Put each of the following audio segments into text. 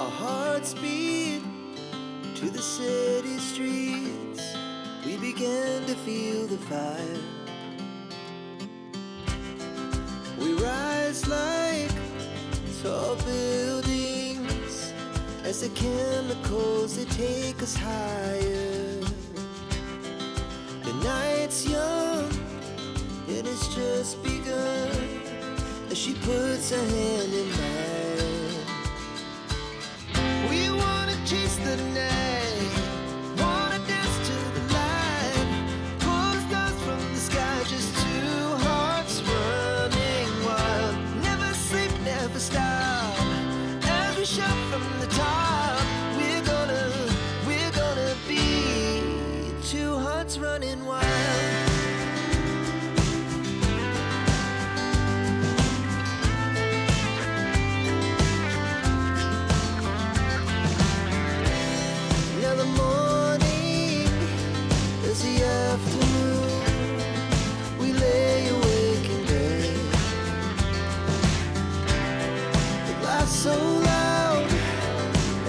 Our hearts beat to the city streets. We began to feel the fire. We rise like tall buildings as the chemicals they take us higher. The night's young and it's just begun as she puts her hand in mine. We wanna chase the night, wanna dance to the light, pull the stars from the sky, just two hearts running wild. Never sleep, never stop, as we shout from the top. We're gonna be two hearts running wild. Now the morning is the afternoon. We lay awake in bed. The laughs so loud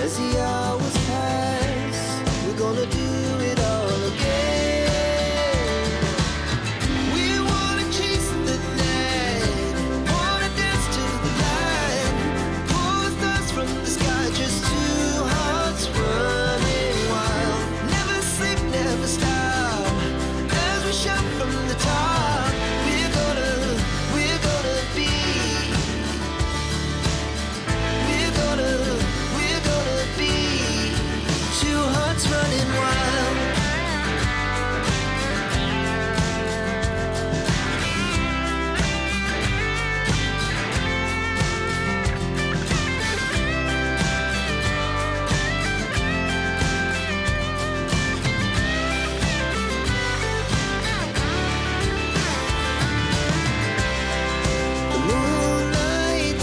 as the hours pass. We're gonna do it all again. We wanna chase the night, wanna dance to the light, pull the stars from the sky, just two hearts running wild. Never sleep, never stop, as we shout from the top. We're gonna be, we're gonna be two hearts running wild. The moonlight,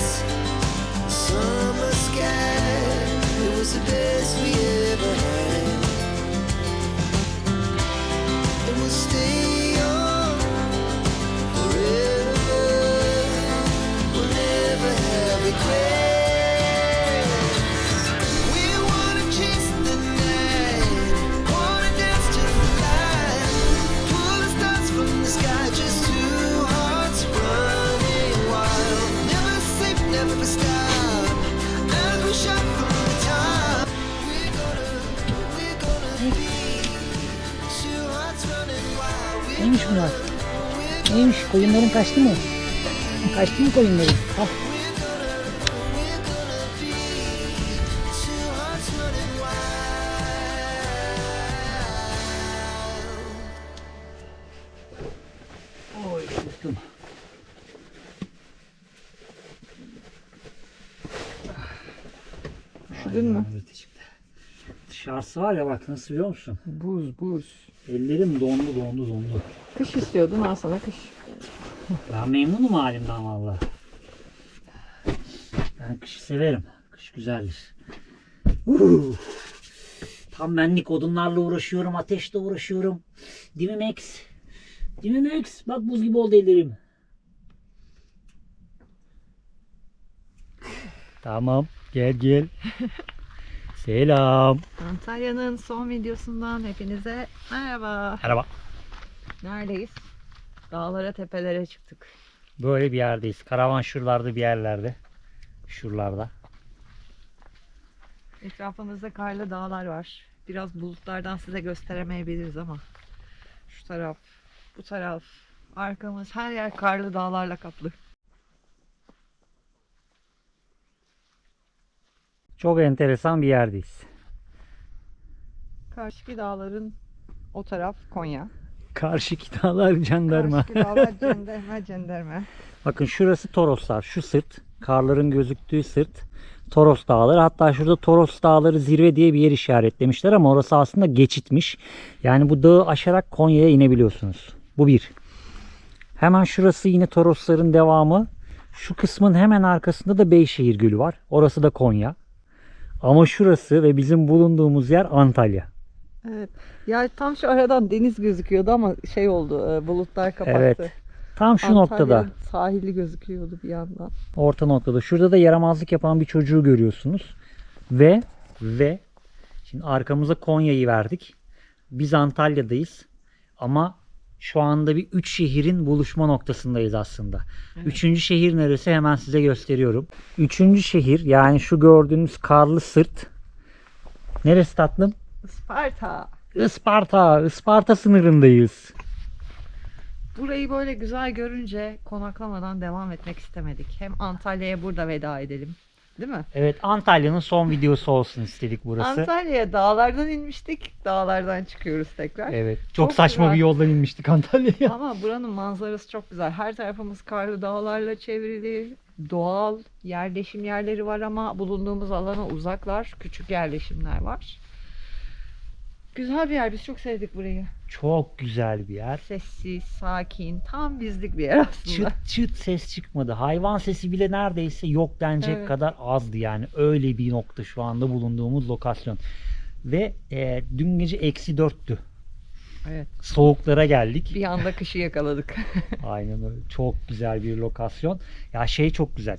summer sky, it was the best we ever had. And we'll stay young forever. We'll never have regrets. We wanna chase the night, wanna dance to the light, pull the stars from the sky, just two hearts running wild. Never sleep, never stop, as we shout from the top. We're gonna be two hearts running wild. Neymiş bunlar? Neymiş? Koyunların kaçtı mı? Kaçtı mı koyunların? Ah. We're gonna be two hearts running wild. Oy sıktım. Üşüdün mü? Dışarısı var ya, bak nasıl biliyor musun? Buz buz. Ellerim dondu. Kış istiyordun, al sana kış. Ben memnunum halimden valla. Ben kışı severim. Kış güzeldir. Tam benlik, odunlarla uğraşıyorum, ateşle uğraşıyorum. Değil mi Max? Değil mi Max? Bak buz gibi oldu ellerim. Tamam, gel. Selam. Antalya'nın son videosundan hepinize merhaba. Merhaba. Neredeyiz? Dağlara, tepelere çıktık. Böyle bir yerdeyiz. Karavan şuralarda bir yerlerde. Şuralarda. Etrafımızda karlı dağlar var. Biraz bulutlardan size gösteremeyebiliriz ama şu taraf, bu taraf, arkamız, her yer karlı dağlarla kaplı. Çok enteresan bir yerdeyiz. Karşıki dağların o taraf Konya. Karşıki dağlar jandarma. Karşıki dağlar cenderme. Bakın şurası Toroslar. Şu sırt. Karların gözüktüğü sırt. Toros Dağları. Hatta şurada Toros Dağları zirve diye bir yer işaretlemişler ama orası aslında geçitmiş. Yani bu dağı aşarak Konya'ya inebiliyorsunuz. Bu bir. Hemen şurası yine Torosların devamı. Şu kısmın hemen arkasında da Beyşehir Gölü var. Orası da Konya. Ama şurası ve bizim bulunduğumuz yer Antalya. Evet. Ya tam şu aradan deniz gözüküyordu ama şey oldu, bulutlar kapattı. Evet. Tam şu Antalya'nın noktada. sahili gözüküyordu bir yandan. Orta noktada. Şurada da yaramazlık yapan bir çocuğu görüyorsunuz. Ve şimdi arkamıza Konya'yı verdik. Biz Antalya'dayız. Ama şu anda bir 3 şehrin buluşma noktasındayız aslında. Evet. 3. şehir neresi hemen size gösteriyorum. 3. şehir yani şu gördüğünüz karlı sırt. Neresi tatlım? Isparta. Isparta sınırındayız. Burayı böyle güzel görünce konaklamadan devam etmek istemedik. Hem Antalya'ya burada veda edelim. Değil mi? Evet, Antalya'nın son videosu olsun istedik burası. Antalya'ya dağlardan inmiştik. Dağlardan çıkıyoruz tekrar. Evet. Çok Çok saçma güzel. bir yoldan inmiştik Antalya'ya. Ama buranın manzarası çok güzel. Her tarafımız karlı dağlarla çevrili. Doğal yerleşim yerleri var ama bulunduğumuz alana uzaklar. Küçük yerleşimler var. Güzel bir yer. Biz çok sevdik burayı. Çok güzel bir yer. Sessiz, sakin, tam bizlik bir yer aslında. Çıt çıt ses çıkmadı. Hayvan sesi bile neredeyse yok denecek Evet. kadar azdı yani. Öyle bir nokta şu anda bulunduğumuz lokasyon. Ve dün gece -4'tü. Evet. Soğuklara geldik. Bir anda kışı yakaladık. Aynen öyle. Çok güzel bir lokasyon. Ya şey çok güzel.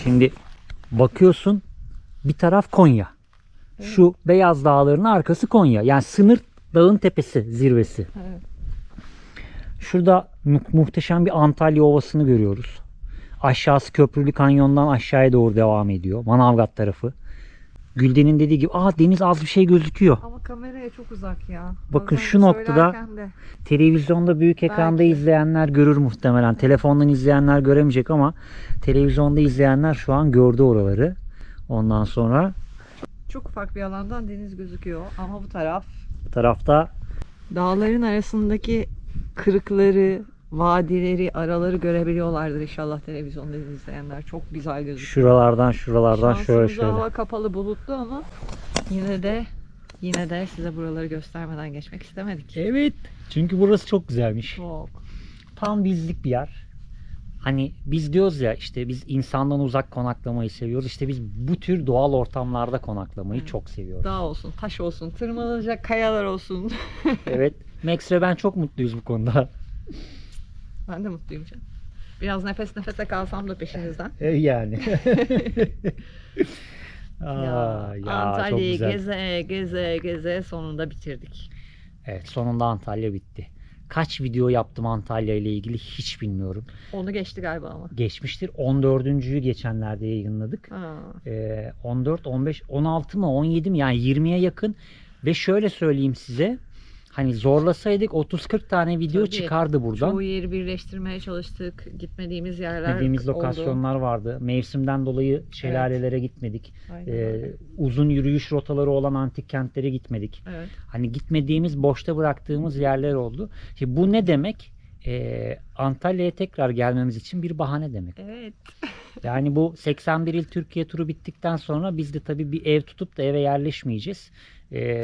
Şimdi bakıyorsun bir taraf Konya. Şu beyaz dağların arkası Konya. Yani sınır dağın tepesi, zirvesi. Evet. Şurada muhteşem bir Antalya Ovası'nı görüyoruz. Aşağısı Köprülü Kanyon'dan aşağıya doğru devam ediyor. Manavgat tarafı. Gülden'in dediği gibi deniz az bir şey gözüküyor. Ama kameraya çok uzak ya. Bakın Az şu önce noktada söylerken de. televizyonda büyük ekranda Belki. izleyenler görür muhtemelen. Telefondan izleyenler göremeyecek ama televizyonda izleyenler şu an gördü oraları. Ondan sonra Çok ufak bir alandan deniz gözüküyor ama bu tarafta dağların arasındaki kırıkları, vadileri, araları görebiliyorlardır inşallah televizyonda izleyenler. Çok güzel gözüküyor. şuralardan şöyle Şansımıza şöyle. hava kapalı, bulutlu ama yine de size buraları göstermeden geçmek istemedik. Evet. Çünkü burası çok güzelmiş. Çok. Tam bizlik bir yer. Hani biz diyoruz ya işte biz insandan uzak konaklamayı seviyoruz. İşte biz bu tür doğal ortamlarda konaklamayı Evet. çok seviyoruz. Dağ olsun, taş olsun, tırmanılacak kayalar olsun. Evet. Max ve ben çok mutluyuz bu konuda. Ben de mutluyum canım. Biraz nefes nefese kalsam da peşinizden. Yani. Ya, çok Antalya'yı güzel. geze sonunda bitirdik. Evet, sonunda Antalya bitti. Kaç video yaptım Antalya ile ilgili hiç bilmiyorum. Onu geçti galiba ama. Geçmiştir. 14.'yü geçenlerde yayınladık. Ha. 14, 15, 16 mı 17 mi yani 20'ye yakın. Ve şöyle söyleyeyim size. Hani zorlasaydık 30-40 tane video Tabii. çıkardı buradan. Çoğu yeri birleştirmeye çalıştık. Gitmediğimiz yerler Gitmediğimiz oldu. lokasyonlar vardı. Mevsimden dolayı şelalelere gitmedik. Aynen öyle. Uzun yürüyüş rotaları olan antik kentlere gitmedik. Evet. Hani gitmediğimiz, boşta bıraktığımız yerler oldu. Şimdi bu ne demek? Antalya'ya tekrar gelmemiz için bir bahane demek. Evet. Yani bu 81 il Türkiye turu bittikten sonra biz de tabii bir ev tutup da eve yerleşmeyeceğiz.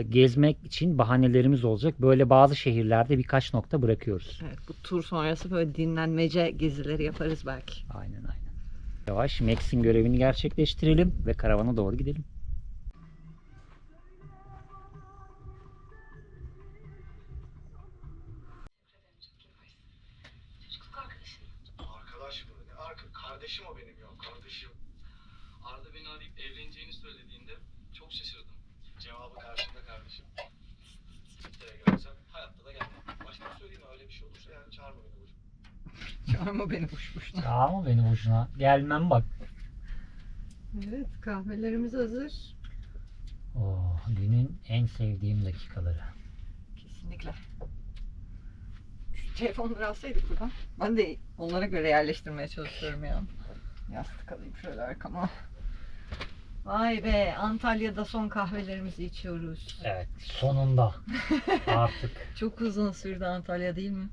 Gezmek için bahanelerimiz olacak. Böyle bazı şehirlerde birkaç nokta bırakıyoruz. Evet, bu tur sonrası böyle dinlenmece gezileri yaparız belki. Aynen. Yavaş Max'in görevini gerçekleştirelim ve karavana doğru gidelim. Arkadaş mı? Kardeşim o benim ya. Kardeşim. Arda beni arayıp evleneceğini söylediğinde çok şaşırdım. Cevabı karşımda kardeşim. Nereye gelsem hayatta da gelmem. Başka bir söyleyeyim mi? Öyle bir şey olursa yani çağırma beni boşuna. Çağırma beni boş boşuna. Çağırma beni boşuna. Gelmem bak. Evet, kahvelerimiz hazır. Günün en sevdiğim dakikaları. Kesinlikle. Şu telefonları alsaydık buradan. Ben de onlara göre yerleştirmeye çalışıyorum ya. Yastık alayım şöyle arkama. Vay be, Antalya'da son kahvelerimizi içiyoruz. Evet, sonunda artık Çok uzun sürdü Antalya değil mi?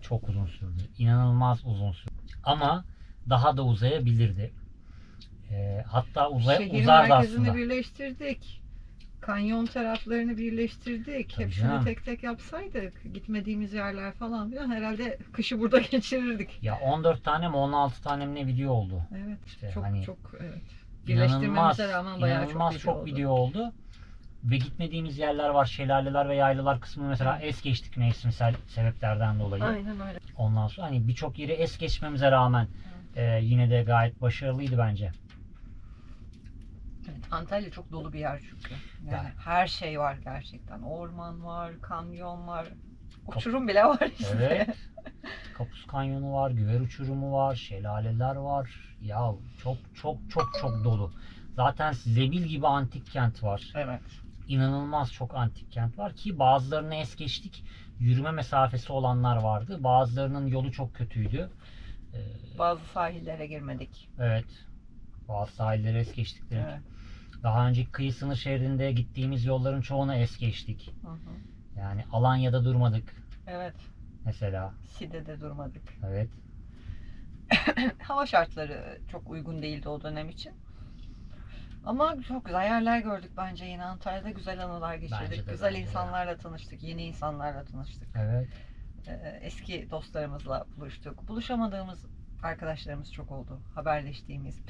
çok uzun sürdü. İnanılmaz uzun sürdü. Ama daha da uzayabilirdi. Hatta Şehir uzardı merkezini aslında. birleştirdik. Kanyon taraflarını birleştirdik. Tabii Hepsini canım. tek tek yapsaydık. Gitmediğimiz yerler falan filan herhalde kışı burada geçirirdik. Ya 14 tane mi 16 tane mi ne video oldu? Evet. İşte çok hani çok evet. İnanılmaz, Birleştirmemize rağmen bayağı inanılmaz çok video oldu. Ve gitmediğimiz yerler var. Şelaleler ve yaylalar kısmı mesela es geçtik mevsimsel sebeplerden dolayı. Aynen öyle. Ondan sonra hani birçok yeri es geçmemize rağmen yine de gayet başarılıydı bence. Evet, Antalya çok dolu bir yer çünkü. Yani Yani. her şey var gerçekten. Orman var, kanyon var, uçurum bile var işte. Evet. Kapuz Kanyonu var, Güver Uçurumu var, şelaleler var. Ya çok çok çok çok dolu. Zaten Zebil gibi antik kent var. Evet. İnanılmaz çok antik kent var ki bazılarını es geçtik. Yürüme mesafesi olanlar vardı. Bazılarının yolu çok kötüydü. Bazı sahillere girmedik. Evet. Bazı sahilleri es geçtik dedik. Evet. Daha önceki kıyı sınır şeridinde gittiğimiz yolların çoğunu es geçtik. Hı hı. Yani Alanya'da durmadık Evet. mesela. Side'de durmadık. Evet. Hava şartları çok uygun değildi o dönem için. Ama çok güzel yerler gördük bence yine Antalya'da. Güzel anılar Bence geçirdik. de, Güzel bence de. insanlarla tanıştık. Yeni insanlarla tanıştık. Evet. Eski dostlarımızla buluştuk. Buluşamadığımız arkadaşlarımız çok oldu. Haberleştiğimiz,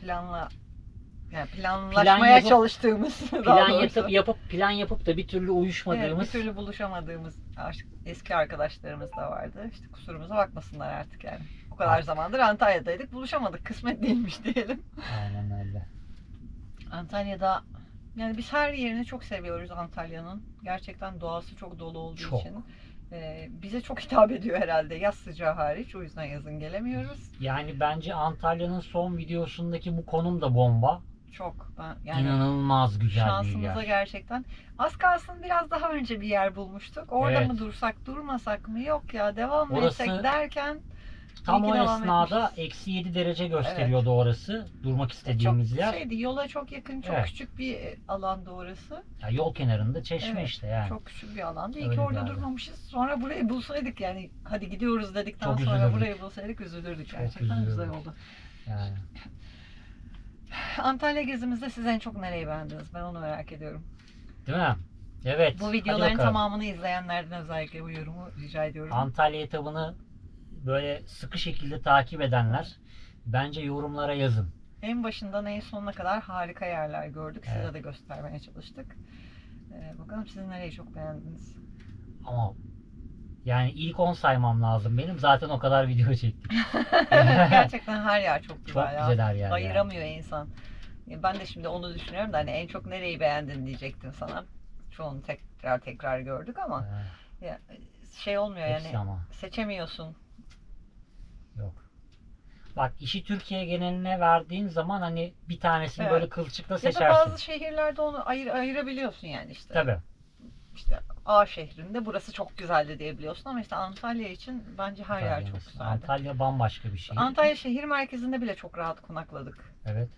planlaşmaya yapıp- çalıştığımız daha Plan doğrusu. plan yapıp da bir türlü Evet, uyuşmadığımız. bir türlü buluşamadığımız eski arkadaşlarımız da vardı. İşte kusurumuza bakmasınlar artık yani. O kadar Artık. zamandır Antalya'daydık. Buluşamadık. Kısmet değilmiş diyelim. Aynen öyle. Antalya'da yani biz her yerini çok seviyoruz Antalya'nın. Gerçekten doğası çok dolu olduğu Çok. için. Bize çok hitap ediyor herhalde. Yaz sıcağı hariç. O yüzden yazın gelemiyoruz. Yani bence Antalya'nın son videosundaki bu konum da bomba. Çok. Yani İnanılmaz güzel bir şansımıza yer. gerçekten. Az kalsın biraz daha önce bir yer bulmuştuk. Orada Evet. mı dursak, durmasak mı? Yok ya devam mı Orası etsek derken Tam iyi o ki devam esnada etmişiz. -7 derece gösteriyordu orası. Durmak istediğimiz çok yer. şeydi, yola çok yakın, çok Evet. küçük bir alanda orası. Ya yol kenarında çeşme Evet, işte yani. Çok küçük bir alanda. İyi Öyle ki bir orada yerde. durmamışız. Sonra burayı bulsaydık yani hadi gidiyoruz dedikten Çok sonra üzülürdük. burayı bulsaydık üzülürdük. Çok Gerçekten güzel üzülürdük. oldu. Yani. Antalya gezimizde siz en çok nereyi beğendiniz? Ben onu merak ediyorum. Değil mi? Evet. Bu hadi videoların bakalım. tamamını izleyenlerden özellikle bu yorumu rica ediyorum. Antalya etabını böyle sıkı şekilde takip edenler bence yorumlara yazın. En başından en sonuna kadar harika yerler gördük. Size Evet. de göstermeye çalıştık. Bakalım siz nereyi çok beğendiniz? Ama yani ilk 10 saymam lazım benim. Zaten o kadar video çektik. Gerçekten her yer çok güzel Çok ya. güzel her yer. Ayıramıyor insan. Ben de şimdi onu düşünüyorum da hani en çok nereyi beğendin diyecektim sana. Çoğunu tekrar gördük ama Yani. ya, şey olmuyor Hepsi yani ama. seçemiyorsun. Yok. Bak işi Türkiye geneline verdiğin zaman hani bir tanesini Evet. böyle kılçıkla Ya da seçersin. bazı şehirlerde onu ayırabiliyorsun yani işte. Tabii. İşte A şehrinde burası çok güzeldi diyebiliyorsun ama işte Antalya için bence her yer Antalya çok mesela. güzeldi. Antalya bambaşka bir şehir. Antalya şehir merkezinde bile çok rahat konakladık. Evet.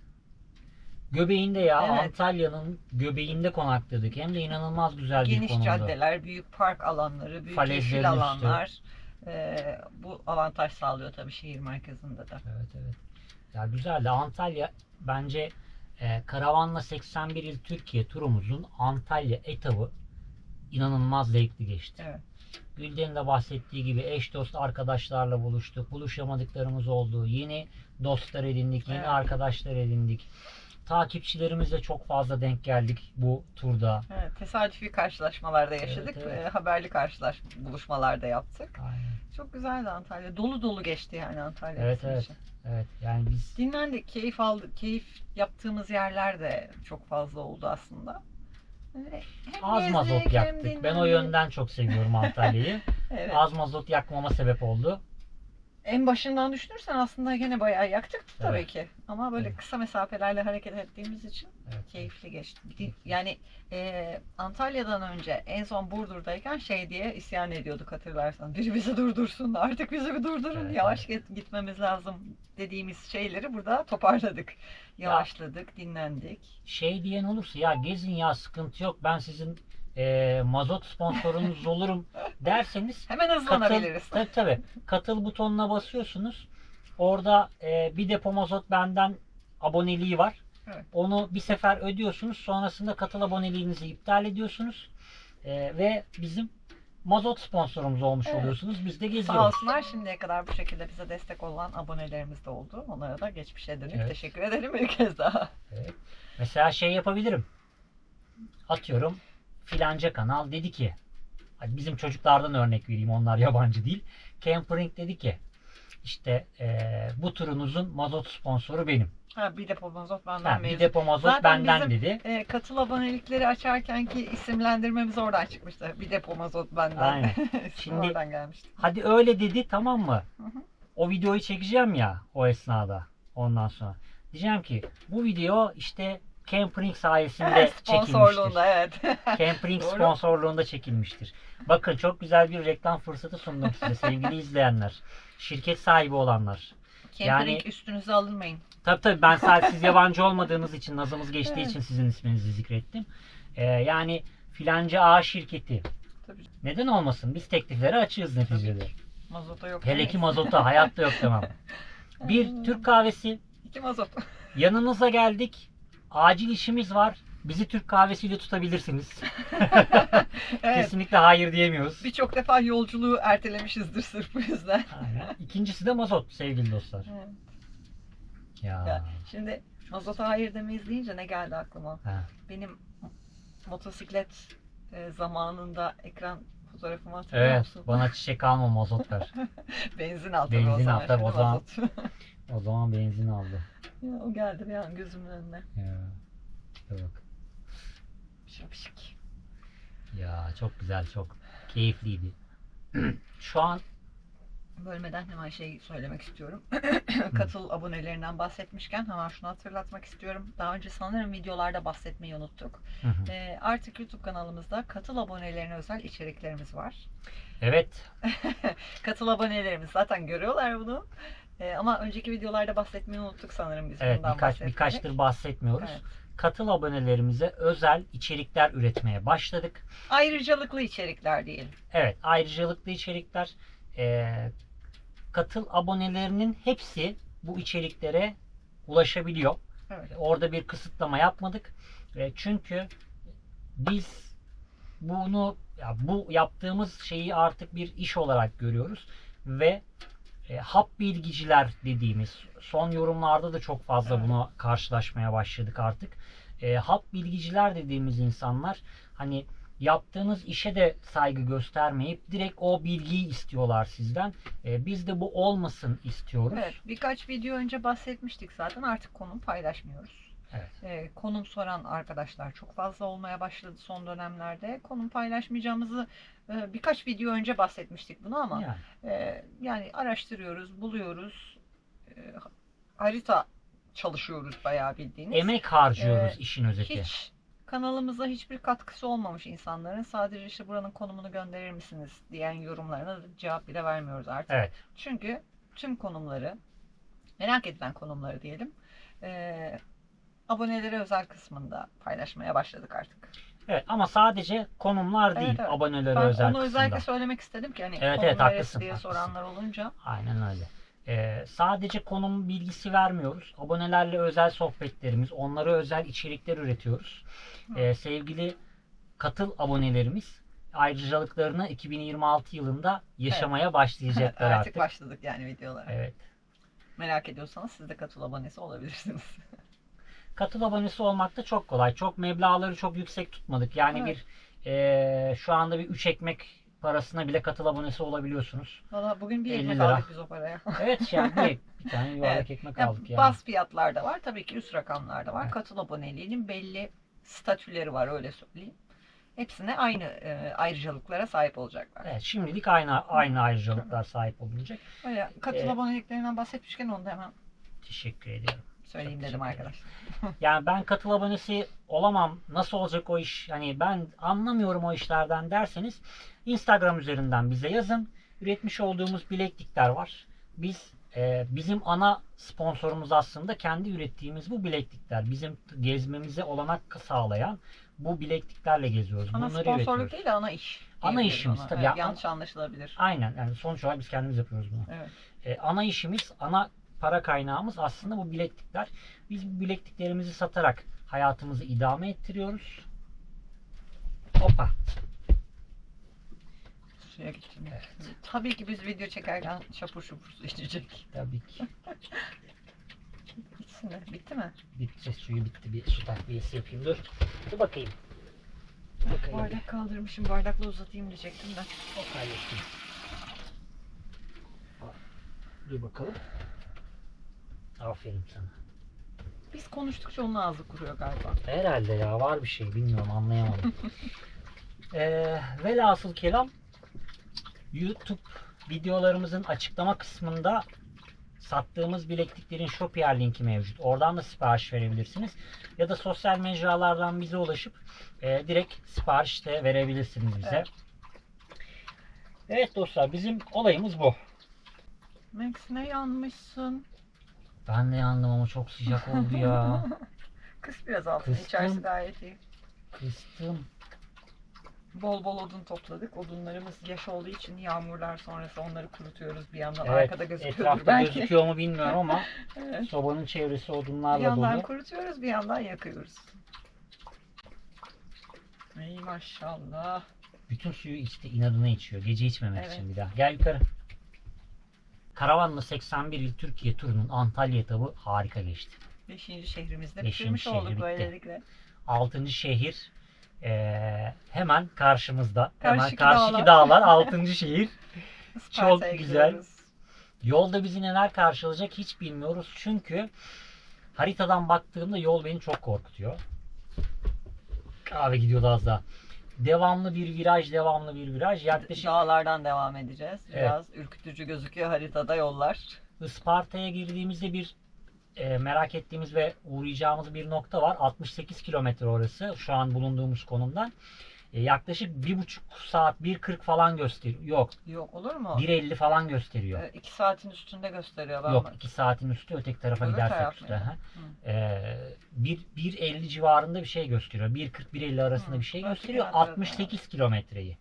Göbeğinde ya. Evet. Antalya'nın göbeğinde konakladık. Hem de inanılmaz güzel bir Geniş konumda. caddeler, büyük park alanları, büyük Falezlerin yeşil üstü. alanlar. Bu avantaj sağlıyor tabii şehir merkezinde de. Evet evet. Ya güzeldi. Antalya bence Karavanla 81 il Türkiye turumuzun Antalya etabı inanılmaz zevkli geçti. Evet. Gülden'in de bahsettiği gibi eş dost arkadaşlarla buluştuk. Buluşamadıklarımız oldu. Yeni dostlar edindik. Yeni Evet. arkadaşlar edindik. Takipçilerimizle çok fazla denk geldik bu turda. Evet, tesadüfi karşılaşmalarda yaşadık. Evet, evet. Haberli buluşmalarda yaptık. Aynen. Çok güzeldi Antalya. Dolu dolu geçti yani Antalya. Evet bizim evet. için. Evet yani biz Dinlendik, keyif aldık. Keyif yaptığımız yerler de çok fazla oldu aslında. Hem az gezdik, mazot hem yaktık. Ben o dinlendik. yönden çok seviyorum Antalya'yı. Evet. Az mazot yakmama sebep oldu. En başından düşünürsen aslında gene bayağı yaktık tabii Evet. ki. Ama böyle Evet. kısa mesafelerle hareket ettiğimiz için Evet. keyifli geçti. Yani Antalya'dan önce en son Burdur'dayken şey diye isyan ediyorduk hatırlarsan. Biri bizi durdursun, artık bizi bir durdurun, Evet, yavaş gitmemiz lazım dediğimiz şeyleri burada toparladık. Yavaşladık, dinlendik. Şey diyen olursa ya gezin ya sıkıntı yok ben sizin mazot sponsorunuz olurum derseniz Hemen hızlanabiliriz. tabii. Katıl butonuna basıyorsunuz. Orada bir depo mazot benden aboneliği var. Evet. Onu bir sefer ödüyorsunuz. Sonrasında katıl aboneliğinizi iptal ediyorsunuz. Ve bizim mazot sponsorumuz olmuş Evet. oluyorsunuz. Biz de Sağ geziyoruz. olsunlar şimdiye kadar bu şekilde bize destek olan abonelerimiz de oldu. Onlara da geçmişe dönük Evet. teşekkür ederim bir kez daha. Evet. Mesela şey yapabilirim. Atıyorum filanca kanal dedi ki hadi bizim çocuklardan örnek vereyim onlar yabancı değil. Campering dedi ki İşte bu turunuzun mazot sponsoru benim. Ha, bir depo mazot benden Ha, bir mevcut. depo mazot Zaten benden bizim, dedi. Katıl abonelikleri açarkenki isimlendirmemiz oradan çıkmıştı. Bir depo mazot benden. Aynen. İsmi Şimdi- oradan gelmişti. Hadi öyle dedi, tamam mı? Hı hı. O videoyu çekeceğim ya o esnada. Ondan sonra. Diyeceğim ki bu video işte Campering sayesinde çekilmiştir. Sponsorluğunda, evet. Campering Doğru. sponsorluğunda çekilmiştir. Bakın çok güzel bir reklam fırsatı sundum size sevgili izleyenler. Şirket sahibi olanlar. Campering Yani- üstünüze alınmayın. Tabii ben sadece siz yabancı olmadığınız için, nazımız geçtiği Evet. için sizin isminizi zikrettim. Yani filanca A şirketi. Tabii. Neden olmasın? Biz teklifleri açığız neticede. Mazota yok. Hele ki demeyiz. mazota hayatta yok tamam. Bir Türk kahvesi. 2 mazot. Yanınıza geldik. Acil işimiz var. Bizi Türk kahvesiyle tutabilirsiniz. Evet. Kesinlikle hayır diyemiyoruz. Birçok defa yolculuğu ertelemişizdir sırf bu yüzden. Aynen. İkincisi de mazot sevgili dostlar. Evet. Ya. Ya, şimdi mazota hayır demeyiz deyince ne geldi aklıma? Ha. Benim motosiklet zamanında ekran fotoğrafımı hatırlıyor Evet, musun? bana çiçek alma, mazot ver. Benzin al tabii Benzin o zaman. al tabii, o şimdi zaman. mazot. O zaman benzin aldı. Ya, o geldi bir an gözümün önüne. Ya. Dur bak. Şapşik. Ya çok güzel, çok keyifliydi. Şu an Bölmeden hemen şey söylemek istiyorum. Katıl abonelerinden bahsetmişken hemen şunu hatırlatmak istiyorum. Daha önce sanırım videolarda bahsetmeyi unuttuk. Hı hı. Artık YouTube kanalımızda katıl abonelerine özel içeriklerimiz var. evet, Katıl abonelerimiz zaten görüyorlar bunu. Ama önceki videolarda bahsetmeyi unuttuk sanırım biz evet bundan bahsetmeyi. birkaçtır bahsetmiyoruz. Evet. Katıl abonelerimize özel içerikler üretmeye başladık. Ayrıcalıklı içerikler diyelim. Evet, ayrıcalıklı içerikler. Katıl abonelerinin hepsi bu içeriklere ulaşabiliyor. Evet. Orada bir kısıtlama yapmadık. Çünkü biz bu yaptığımız şeyi artık bir iş olarak görüyoruz ve hap bilgiciler dediğimiz son yorumlarda da çok fazla Evet. buna karşılaşmaya başladık artık. Hap bilgiciler dediğimiz insanlar hani yaptığınız işe de saygı göstermeyip direkt o bilgiyi istiyorlar sizden. Biz de bu olmasın istiyoruz. Evet, birkaç video önce bahsetmiştik zaten, artık konum paylaşmıyoruz. Evet. Konum soran arkadaşlar çok fazla olmaya başladı son dönemlerde. Konum paylaşmayacağımızı birkaç video önce bahsetmiştik bunu ama Yani. yani araştırıyoruz, buluyoruz, harita çalışıyoruz bayağı bildiğiniz. Emek harcıyoruz işin özeti. Hiç kanalımıza hiçbir katkısı olmamış insanların sadece işte buranın konumunu gönderir misiniz diyen yorumlarına cevap bile vermiyoruz artık. Evet. Çünkü tüm konumları, merak edilen konumları diyelim, abonelere özel kısmında paylaşmaya başladık artık. Evet ama sadece konumlar değil, Evet. abonelere Ben özel onu kısmında. özellikle söylemek istedim ki hani Evet, konum neresi haklısın, diye haklısın. soranlar olunca. Aynen öyle. Sadece konum bilgisi vermiyoruz. Abonelerle özel sohbetlerimiz, onlara özel içerikler üretiyoruz. Sevgili katıl abonelerimiz ayrıcalıklarını 2026 yılında yaşamaya başlayacaklar Artık artık. başladık yani videolara. Evet. Merak ediyorsanız siz de katıl abonesi olabilirsiniz. Katıl abonesi olmak da çok kolay. Çok meblağları çok yüksek tutmadık. Yani Evet. şu anda bir 3 ekmek parasına bile katıl abonesi olabiliyorsunuz. Valla bugün bir 50 ekmek lira. aldık biz o paraya. Evet yani bir tane yuvarlak Evet. ekmek Ya, aldık yani. baz fiyatlar da var. Tabii ki üst rakamlar da var. Evet. Katıl aboneliğinin belli statüleri var, öyle söyleyeyim. Hepsine aynı ayrıcalıklara sahip olacaklar. Evet, şimdilik aynı ayrıcalıklar sahip olunacak. Öyle katıl Evet. aboneliklerinden bahsetmişken onu da hemen Teşekkür ediyorum. söyleyeyim Çok dedim teşekkür arkadaşlar. Yani ben katıl abonesi olamam. Nasıl olacak o iş? Hani ben anlamıyorum o işlerden derseniz Instagram üzerinden bize yazın. Üretmiş olduğumuz bileklikler var. Bizim ana sponsorumuz aslında kendi ürettiğimiz bu bileklikler. Bizim gezmemize olanak sağlayan bu bilekliklerle geziyoruz. Ana Bunları sponsorluk üretiyoruz. değil de ana iş. Ana diyebiliriz işimiz ona. tabii. Evet, Ya, yanlış anlaşılabilir. Aynen. Yani sonuç olarak biz kendimiz yapıyoruz bunu. Evet. Ana işimiz, ana para kaynağımız aslında bu bileklikler. Biz bu bilekliklerimizi satarak hayatımızı idame ettiriyoruz. Hoppa. Suya gittim. Evet. Tabii ki biz video çekerken şapur şupur su içecek. Tabii ki. Bitsin de. Bitti mi? Bitti. Suyu bitti. Bir su takviyesi yapayım. Dur bakayım. Bakayım. Bardak kaldırmışım. Bardakla uzatayım diyecektim de. O kaybettim. Dur bakalım. Aferin sana. Biz konuştukça onun ağzı kuruyor galiba. Herhalde ya, var bir şey, bilmiyorum, anlayamadım. Velhasıl kelam, YouTube videolarımızın açıklama kısmında sattığımız bilekliklerin Shopier linki mevcut. Oradan da sipariş verebilirsiniz. Ya da sosyal mecralardan bize ulaşıp direkt sipariş de verebilirsiniz bize. Evet. Evet dostlar, bizim olayımız bu. Max ne yanmışsın? Ben de yandım ama çok sıcak oldu ya. Kıs biraz altını. Kıstım. İçerisi gayet iyi. Kıstım. Bol bol odun topladık. Odunlarımız yaş olduğu için yağmurlar sonrası onları kurutuyoruz bir yandan. Evet, Arkada gözüküyordur etrafta belki. gözüküyor mu bilmiyorum ama Evet. sobanın çevresi Bir odunlarla yandan dolu. kurutuyoruz, bir yandan yakıyoruz. Ey maşallah. Bütün suyu içti, inadına içiyor. Gece içmemek Evet. için bir daha. Gel yukarı. Karavanla 81 il Türkiye turunun Antalya etabı harika geçti. 5. şehrimizde 5. bitirmiş şehri olduk bitti. böylelikle. 6. şehir hemen karşımızda. Karşıki Hemen karşıki dağlar. dağlar 6. şehir. Isparta'ya güzel. gidiyoruz. Yolda bizi neler karşılayacak hiç bilmiyoruz. Çünkü haritadan baktığımda yol beni çok korkutuyor. Kahve gidiyordu az daha. Devamlı bir viraj, devamlı bir viraj. Yaklaşık Dağlardan devam edeceğiz. Evet. Biraz ürkütücü gözüküyor haritada yollar. Isparta'ya girdiğimizde bir merak ettiğimiz ve uğrayacağımız bir nokta var. 68 kilometre orası şu an bulunduğumuz konumdan. Yaklaşık 1,5 saat, 1,40 falan gösteriyor. Yok, Yok olur mu? 1,50 falan gösteriyor. 2 saatin üstünde gösteriyor. Ben Yok, 2 saatin üstü, öteki tarafa Öbür gidersek taraf üstü. mıydı? 1,50 civarında bir şey gösteriyor. 1,40-1,50 arasında Hı, bir şey öteki gösteriyor. tarafta 68 kilometreyi.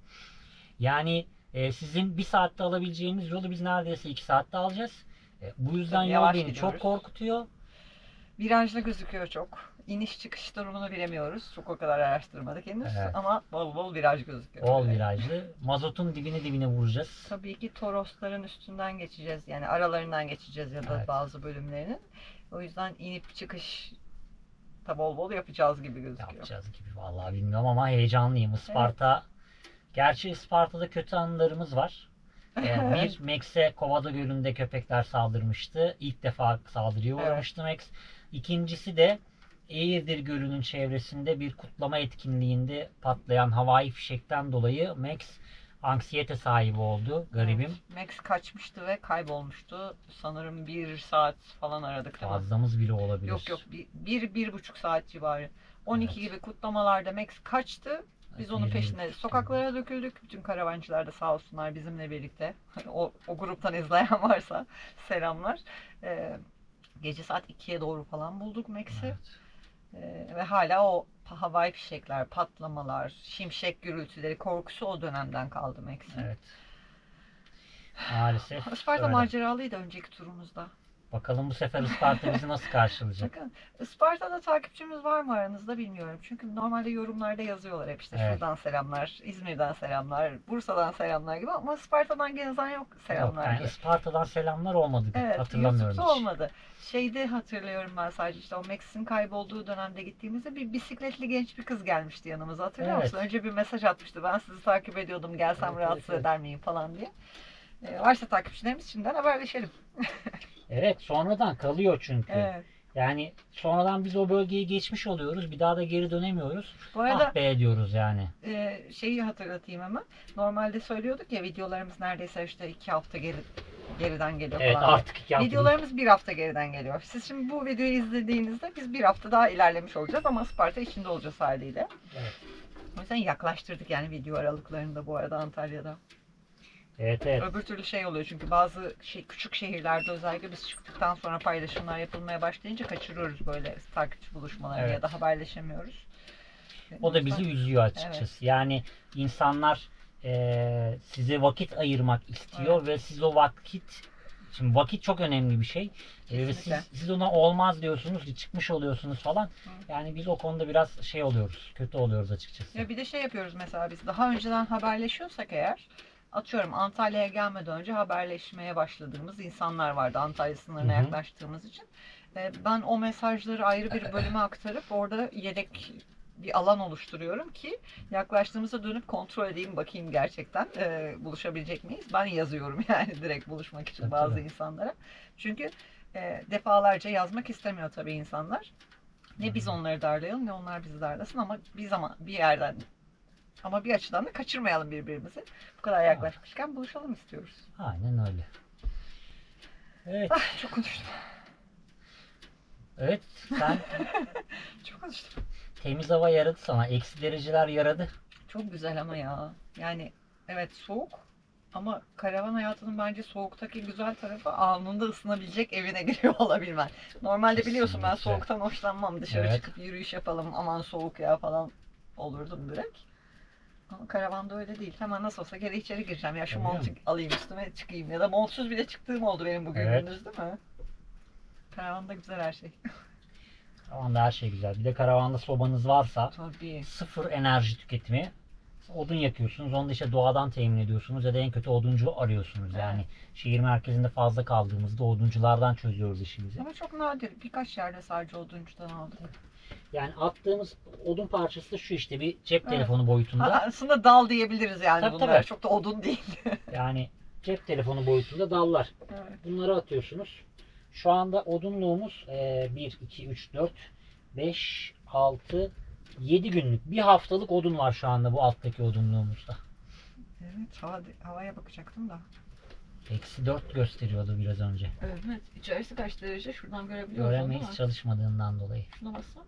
Yani sizin 1 saatte alabileceğiniz yolu biz neredeyse 2 saatte alacağız. Bu yüzden Tabii yol yavaş beni gidiyoruz. çok korkutuyor. Virajlı gözüküyor çok. İniş çıkış durumunu bilemiyoruz. Çok o kadar araştırmadık henüz. Evet. Ama bol bol viraj gözüküyor. Bol böyle. virajlı. Mazotun dibine vuracağız. Tabii ki Torosların üstünden geçeceğiz. Yani aralarından geçeceğiz ya da Evet. bazı bölümlerinin. O yüzden inip çıkış da bol bol yapacağız gibi gözüküyor. Yapacağız gibi vallahi bilmiyorum ama heyecanlıyım. Isparta. Gerçi Isparta'da kötü anılarımız var. Bir, Max'e Kovada Gölü'nde köpekler saldırmıştı. İlk defa saldırıya uğramıştı Max. İkincisi de Eğirdir Gölü'nün çevresinde bir kutlama etkinliğinde patlayan havai fişekten dolayı Max anksiyete sahibi oldu. Garibim. Evet. Max kaçmıştı ve kaybolmuştu. Sanırım 1 saat falan aradık değil mi? Fazlamız bile olabilir. Yok 1,5 saat civarı. 12 Evet. gibi kutlamalarda Max kaçtı. Biz onun peşine sokaklara döküldük. Bütün karavancılar da sağ olsunlar bizimle birlikte. O gruptan izleyen varsa selamlar. Gece saat 2'ye doğru falan bulduk Max'i. Evet. Ve hala o havai fişekler, patlamalar, şimşek gürültüleri, korkusu o dönemden kaldı Max'in. Evet. Maalesef. Isparta öyle. maceralıydı önceki turumuzda. Bakalım bu sefer Isparta bizi nasıl karşılayacak? Bakın Isparta'da takipçimiz var mı aranızda bilmiyorum. Çünkü normalde yorumlarda yazıyorlar hep işte Evet. şuradan selamlar, İzmir'den selamlar, Bursa'dan selamlar gibi ama Isparta'dan gezen yok selamlar Yok, yani gibi. Isparta'dan selamlar olmadı. Evet, Hatırlamıyorum YouTube'da hiç. olmadı. Şeyde hatırlıyorum ben sadece işte o Max'in kaybolduğu dönemde gittiğimizde bir bisikletli genç bir kız gelmişti yanımıza. Hatırlıyor Evet. musun? Önce bir mesaj atmıştı. Ben sizi takip ediyordum. Gelsem Evet, rahatsız evet. eder miyim falan diye. Varsa takipçilerimiz şimdiden haberleşelim. Evet, sonradan kalıyor çünkü. Evet. Yani sonradan biz o bölgeyi geçmiş oluyoruz. Bir daha da geri dönemiyoruz. Bu arada Ah be diyoruz yani. şeyi hatırlatayım hemen. Normalde söylüyorduk ya videolarımız neredeyse işte 2 hafta geriden geliyor Evet, falan. artık 2 hafta. Videolarımız 1 hafta geriden geliyor. Siz şimdi bu videoyu izlediğinizde biz 1 hafta daha ilerlemiş olacağız ama Isparta içinde olacağız haliyle. Evet. O yüzden yaklaştırdık yani video aralıklarında bu arada Antalya'da. Evet. Öbür türlü şey oluyor çünkü bazı küçük şehirlerde özellikle biz çıktıktan sonra paylaşımlar yapılmaya başlayınca kaçırıyoruz böyle takipçi buluşmalarını Evet. ya da haberleşemiyoruz. O da bizi üzüyor açıkçası. Yani insanlar size vakit ayırmak istiyor ve siz o vakit, şimdi vakit çok önemli bir şey. Ve Kesinlikle. siz ona olmaz diyorsunuz, çıkmış oluyorsunuz falan. Yani biz o konuda biraz şey oluyoruz, kötü oluyoruz açıkçası. Ya bir de şey yapıyoruz mesela biz daha önceden haberleşiyorsak eğer atıyorum Antalya'ya gelmeden önce haberleşmeye başladığımız insanlar vardı Antalya sınırına Hı hı. yaklaştığımız için. Ben o mesajları ayrı bir bölüme aktarıp orada yedek bir alan oluşturuyorum ki yaklaştığımızda dönüp kontrol edeyim, bakayım gerçekten buluşabilecek miyiz? Ben yazıyorum yani direkt buluşmak için Tabii, bazı tabii. insanlara. Çünkü defalarca yazmak istemiyor tabii insanlar. Ne biz onları darlayalım ne onlar bizi darlasın, ama bir zaman bir yerden, ama bir açıdan da kaçırmayalım birbirimizi. Bu kadar yaklaşmışken buluşalım istiyoruz. Aynen öyle. Evet. Ah, çok konuştum. Evet. Sen Çok konuştum. temiz hava yaradı sana. Eksi dereceler yaradı. Çok güzel ama ya. Yani evet soğuk, ama karavan hayatının bence soğuktaki güzel tarafı anında ısınabilecek evine giriyor olabilmen. Normalde biliyorsun ben Kesinlikle. soğuktan hoşlanmam. Dışarı Evet. çıkıp yürüyüş yapalım, aman soğuk ya falan olurdum direkt. Ama karavanda öyle değil. Hemen nasıl olsa geri içeri gireceğim. Ya şu Öyle montu mi? alayım üstüme çıkayım. Ya da montsuz bile çıktığım oldu benim bugün Evet. gündüz, değil mi? Karavanda güzel her şey. Karavanda her şey güzel. Bir de karavanda sobanız varsa Tabii. sıfır enerji tüketimi. Odun yakıyorsunuz. Onu da işte doğadan temin ediyorsunuz ya da en kötü oduncu arıyorsunuz. Evet. Yani şehir merkezinde fazla kaldığımızda odunculardan çözüyoruz işimizi. Ama çok nadir. Birkaç yerde sadece oduncudan aldık. Yani attığımız odun parçası da şu işte bir cep Evet. telefonu boyutunda. Aslında dal diyebiliriz yani Tabii, bunlara. tabii. Çok da odun değil. Yani cep telefonu boyutunda dallar. Evet. Bunları atıyorsunuz. Şu anda odunluğumuz 1, 2, 3, 4, 5, 6, 7 günlük. Bir haftalık odun var şu anda bu alttaki odunluğumuzda. Evet, havaya bakacaktım da. Eksi 4 gösteriyordu biraz önce. Evet, içerisi kaç derece? Şuradan görebiliyoruz onu, Göremeyiz değil mi? çalışmadığından dolayı. Şuna bassam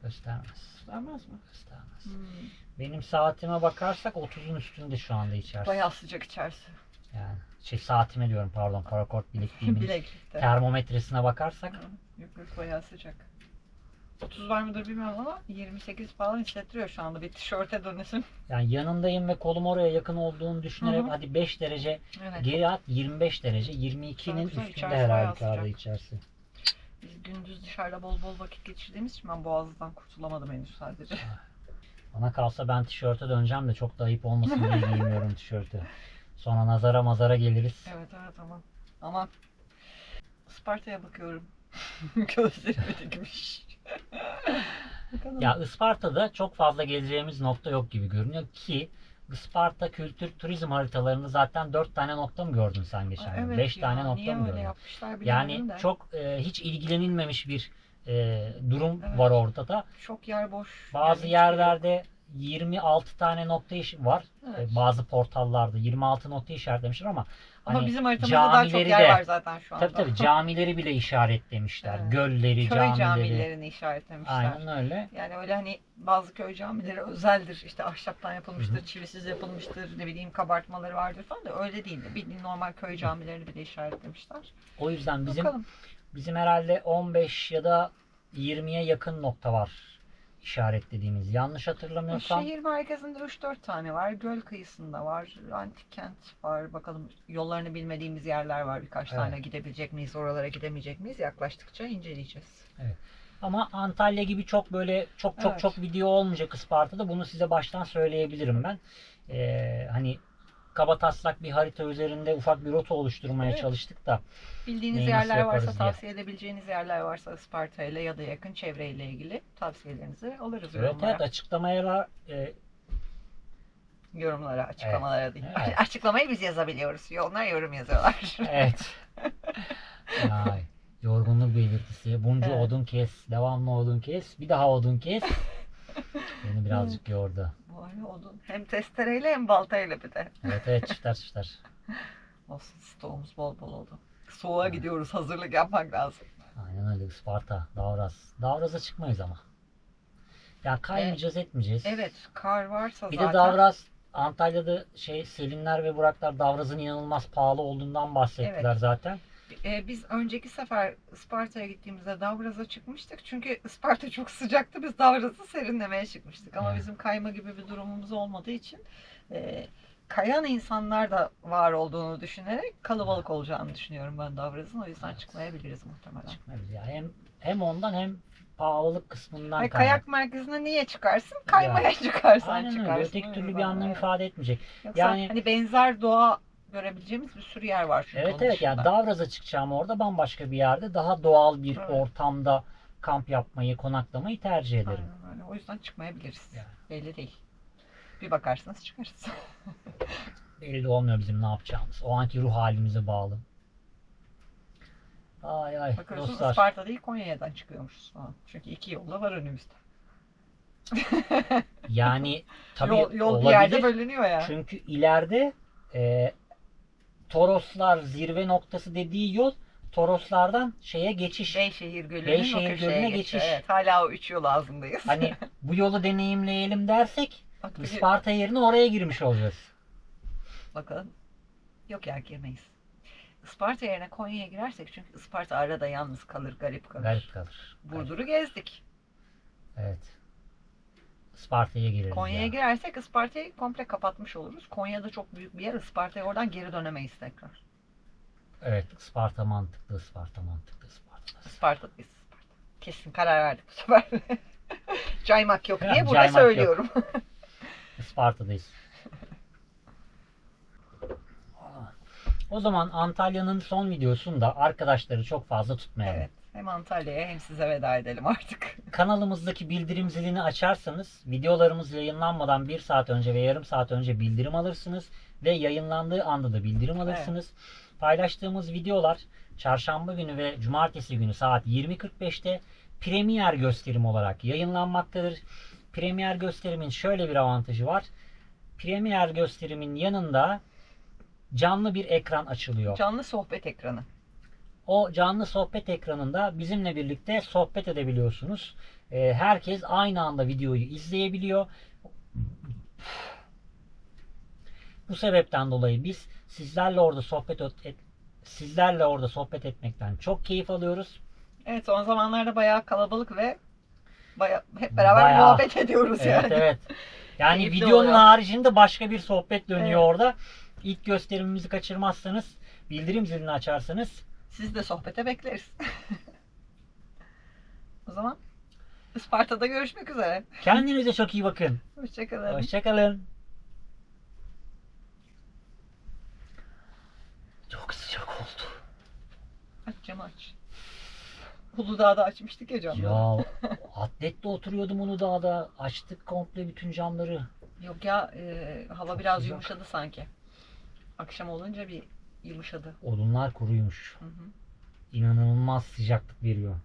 Göstermez. vermez mi? Göstermez. Hmm. Benim saatime bakarsak 30'un üstünde şu anda içerisi. Bayağı sıcak içerisi. Yani saatime diyorum pardon, parakort bilekliğimin Bileklikte. termometresine bakarsak Yok yok, bayağı sıcak. 30 var mıdır bilmiyorum ama 28 falan hissettiriyor şu anda. Bir tişörte dönesim. yani yanındayım ve kolum oraya yakın olduğunu düşünerek Hı hı. hadi 5 derece Evet. geri at, 25 derece, 22'nin Güzel, üstünde içerisi herhalde bayağı yukarıda sıcak. içerisi. Biz gündüz dışarıda bol bol vakit geçirdiğimiz için ben boğazdan kurtulamadım henüz sadece. Bana kalsa ben tişörte döneceğim de çok da ayıp olmasın diye giymiyorum tişörtü. Sonra nazara mazara geliriz. Evet aman. Aman. Isparta'ya bakıyorum. Gözlerime dikmiş. Bakalım. Ya Isparta'da çok fazla gezeceğimiz nokta yok gibi görünüyor ki Isparta kültür turizm haritalarında zaten 4 tane nokta mı gördün sen geçen gün? Evet 5 ya, tane nokta niye mı öyle gördün? yapmışlar Yani bilmiyorum da. çok hiç ilgilenilmemiş bir durum Evet. var orada da. Çok yer boş. Bazı yani hiçbiri yok. yerlerde 26 tane nokta var. Evet. Bazı portallarda 26 nokta işaretlemişler ama Ama hani bizim haritamızda daha çok camileri yer de- var zaten şu anda. tabii camileri bile işaretlemişler. Evet. Gölleri, Köy camileri. camilerini işaretlemişler. Aynen öyle. Yani öyle hani bazı köy camileri özeldir. İşte ahşaptan yapılmıştır, çivisiz yapılmıştır, ne bileyim kabartmaları vardır falan da öyle değil. Bildiğin normal köy camilerini bile işaretlemişler. O yüzden Bakalım. bizim herhalde 15 ya da 20'ye yakın nokta var işaretlediğimiz. Yanlış hatırlamıyorsam. Şehir merkezinde 3-4 tane var. Göl kıyısında var. Antik kent var. Bakalım yollarını bilmediğimiz yerler var. Birkaç Evet. tane gidebilecek miyiz? Oralara gidemeyecek miyiz? Yaklaştıkça inceleyeceğiz. Ama Antalya gibi çok böyle çok Evet. video olmayacak Isparta'da. Bunu size baştan söyleyebilirim ben. Hani kabataslak bir harita üzerinde ufak bir rota oluşturmaya Evet. çalıştık da. Bildiğiniz Neyi nasıl yerler varsa, yaparız diye. tavsiye edebileceğiniz yerler varsa Isparta ile ya da yakın çevreyle ilgili tavsiyelerinizi alırız Evet, yorumlara. evet açıklamaya Yorumlara, açıklamalara değil. Evet. Açıklamayı biz yazabiliyoruz. Onlar yorum yazıyorlar. evet. Ay, yorgunluk belirtisi. Bunca Evet. odun kes, devamlı odun kes, bir daha odun kes. Beni birazcık yordu. Bu arada odun hem testereyle hem baltayla bir de. Evet çifter. Olsun, stoğumuz bol bol oldu. Soğuğa gidiyoruz. Hazırlık yapmak lazım. Aynen öyle Isparta, Davraz. Davraz'a çıkmayız ama. Ya kaymayacağız etmeyeceğiz. Evet, kar varsa Bir zaten. de Davraz Antalya'da Selinler ve Buraklar Davraz'ın inanılmaz pahalı olduğundan bahsettiler Evet. zaten. Biz önceki sefer Isparta'ya gittiğimizde Davraz'a çıkmıştık. Çünkü Isparta çok sıcaktı. Biz Davraz'ı serinlemeye çıkmıştık. Ama Evet. bizim kayma gibi bir durumumuz olmadığı için kayan insanlar da var olduğunu düşünerek kalabalık olacağını düşünüyorum ben Davraz'ın. O yüzden Evet. çıkmayabiliriz muhtemelen. Çıkmayız ya. Hem ondan hem pahalılık kısmından Ay, kaynaklı. kayak merkezine niye çıkarsın? Kaymaya çıkarsan Aynen öyle. çıkarsın. Öteki türlü bir Öyle anlam evet. ifade etmeyecek. Yoksa Yani- hani benzer doğa görebileceğimiz bir sürü yer var çünkü Evet onun yani dışında. Davraz'a çıkacağım orada bambaşka bir yerde daha doğal bir Evet. ortamda kamp yapmayı, konaklamayı tercih ederim. Aynen öyle. O yüzden çıkmayabiliriz. Yani. Belli değil. Bir bakarsınız çıkarız. Belli de olmuyor bizim ne yapacağımız. O anki ruh halimize bağlı. Ay ay Bakıyorsun dostlar. Isparta değil Konya'dan çıkıyormuşuz falan. Çünkü 2 yolda var önümüzde. Yani tabii Yol bir yerde olabilir. bölünüyor ya. Çünkü ileride Toroslar zirve noktası dediği yol Toroslardan şeye geçiş. Beyşehir Gölü'nün Beyşehir o köşeye Gölü'ne geçiyor. geçiş. Evet, hala o 3 yol ağzındayız. Hani bu yolu deneyimleyelim dersek Bak, Isparta yerine oraya girmiş olacağız. bakalım. Yok ya girmeyiz. Isparta yerine Konya'ya girersek çünkü Isparta arada yalnız kalır, garip kalır. Garip kalır. Burdur'u gezdik. Evet. Isparta'ya gireriz Konya'ya ya. girersek Isparta'yı komple kapatmış oluruz. Konya'da çok büyük bir yer. Isparta'ya oradan geri dönemeyiz tekrar. Evet, Isparta mantıklı, Isparta. Isparta'dayız. Kesin karar verdik bu sefer. Caymak yok diye burada Caymak yok. söylüyorum. Isparta'dayız. O zaman Antalya'nın son videosunda arkadaşları çok fazla tutmayalım. Evet. Hem Antalya'ya hem size veda edelim artık. Kanalımızdaki bildirim zilini açarsanız videolarımız yayınlanmadan 1 saat önce ve yarım saat önce bildirim alırsınız ve yayınlandığı anda da bildirim alırsınız. Paylaştığımız videolar çarşamba günü ve cumartesi günü saat 20.45'te premier gösterim olarak yayınlanmaktadır. Premier gösterimin şöyle bir avantajı var. Premier gösterimin yanında canlı bir ekran açılıyor. Canlı sohbet ekranı. O canlı sohbet ekranında bizimle birlikte sohbet edebiliyorsunuz. Herkes aynı anda videoyu izleyebiliyor. Bu sebepten dolayı biz sizlerle orada sohbet etmekten çok keyif alıyoruz. Evet, son zamanlarda bayağı kalabalık ve hep beraber Bayağı. muhabbet ediyoruz Evet, yani. evet. Yani Keyifli videonun oluyor. haricinde başka bir sohbet dönüyor Evet. orada. İlk gösterimimizi kaçırmazsanız, bildirim zilini açarsanız Siz de sohbete bekleriz. O zaman Isparta'da görüşmek üzere. kendinize çok iyi bakın. Hoşçakalın. Hoşçakalın. Çok sıcak oldu. Aç camı aç. Uludağ'da açmıştık ya camları. Ya atletle oturuyordum Uludağ'da. Açtık komple bütün camları. Yok ya hava Çok biraz sıcak. yumuşadı sanki. Akşam olunca bir yumuşadı. Odunlar kuruymuş. Hı hı. İnanılmaz sıcaklık veriyor.